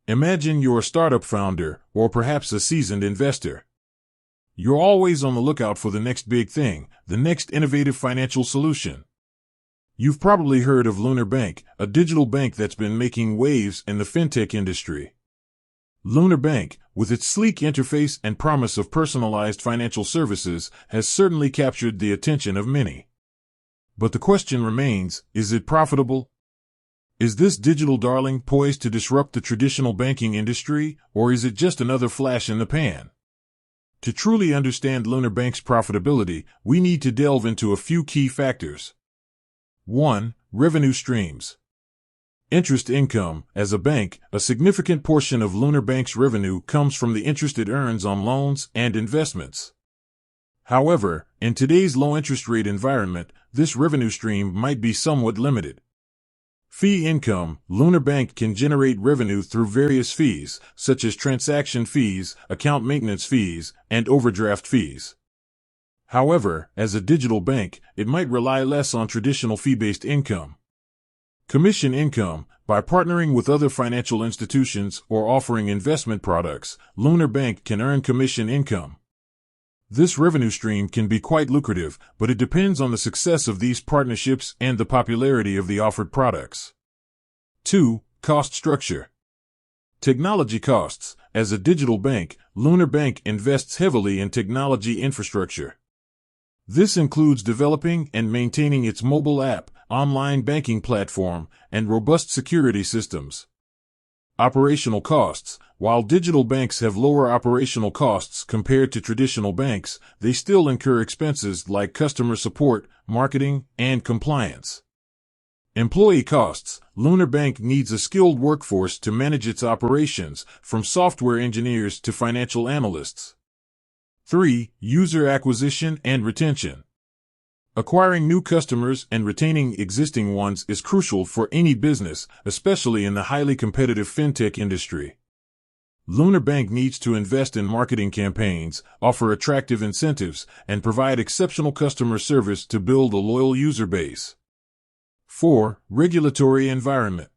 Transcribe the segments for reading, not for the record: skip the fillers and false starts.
Imagine you're a startup founder, or perhaps a seasoned investor. You're always on the lookout for the next big thing, the next innovative financial solution. You've probably heard of Lunar Bank, a digital bank that's been making waves in the fintech industry. Lunar Bank, with its sleek interface and promise of personalized financial services, has certainly captured the attention of many. But the question remains, is it profitable? Is this digital darling poised to disrupt the traditional banking industry, or is it just another flash in the pan? To truly understand Lunar Bank's profitability, we need to delve into a few key factors. 1. Revenue streams. Interest income. As a bank, a significant portion of Lunar Bank's revenue comes from the interest it earns on loans and investments. However, in today's low-interest rate environment, this revenue stream might be somewhat limited. Fee income. Lunar Bank can generate revenue through various fees, such as transaction fees, account maintenance fees, and overdraft fees. However, as a digital bank, it might rely less on traditional fee-based income. Commission income. By partnering with other financial institutions or offering investment products, Lunar Bank can earn commission income. This revenue stream can be quite lucrative, but it depends on the success of these partnerships and the popularity of the offered products. 2. Cost structure. Technology costs. As a digital bank, Lunar Bank invests heavily in technology infrastructure. This includes developing and maintaining its mobile app, online banking platform, and robust security systems. Operational costs. While digital banks have lower operational costs compared to traditional banks, they still incur expenses like customer support, marketing, and compliance. Employee costs. Lunar Bank needs a skilled workforce to manage its operations, from software engineers to financial analysts. 3. User acquisition and retention. Acquiring new customers and retaining existing ones is crucial for any business, especially in the highly competitive fintech industry. Lunar Bank needs to invest in marketing campaigns, offer attractive incentives, and provide exceptional customer service to build a loyal user base. 4. Regulatory environment.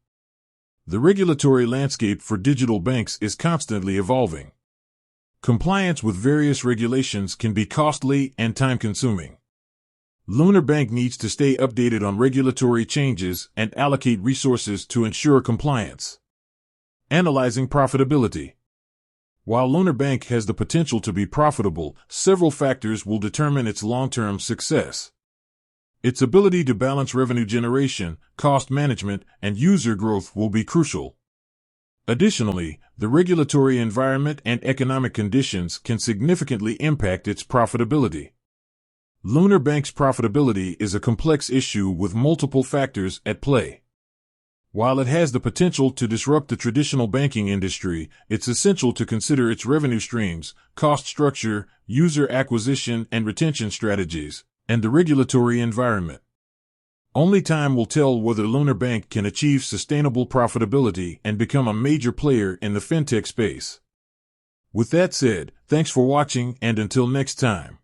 The regulatory landscape for digital banks is constantly evolving. Compliance with various regulations can be costly and time-consuming. Lunar Bank needs to stay updated on regulatory changes and allocate resources to ensure compliance. Analyzing profitability. While Lunar Bank has the potential to be profitable, several factors will determine its long-term success. Its ability to balance revenue generation, cost management, and user growth will be crucial. Additionally, the regulatory environment and economic conditions can significantly impact its profitability. Lunar Bank's profitability is a complex issue with multiple factors at play. While it has the potential to disrupt the traditional banking industry, it's essential to consider its revenue streams, cost structure, user acquisition and retention strategies, and the regulatory environment. Only time will tell whether Lunar Bank can achieve sustainable profitability and become a major player in the fintech space. With that said, thanks for watching, and until next time.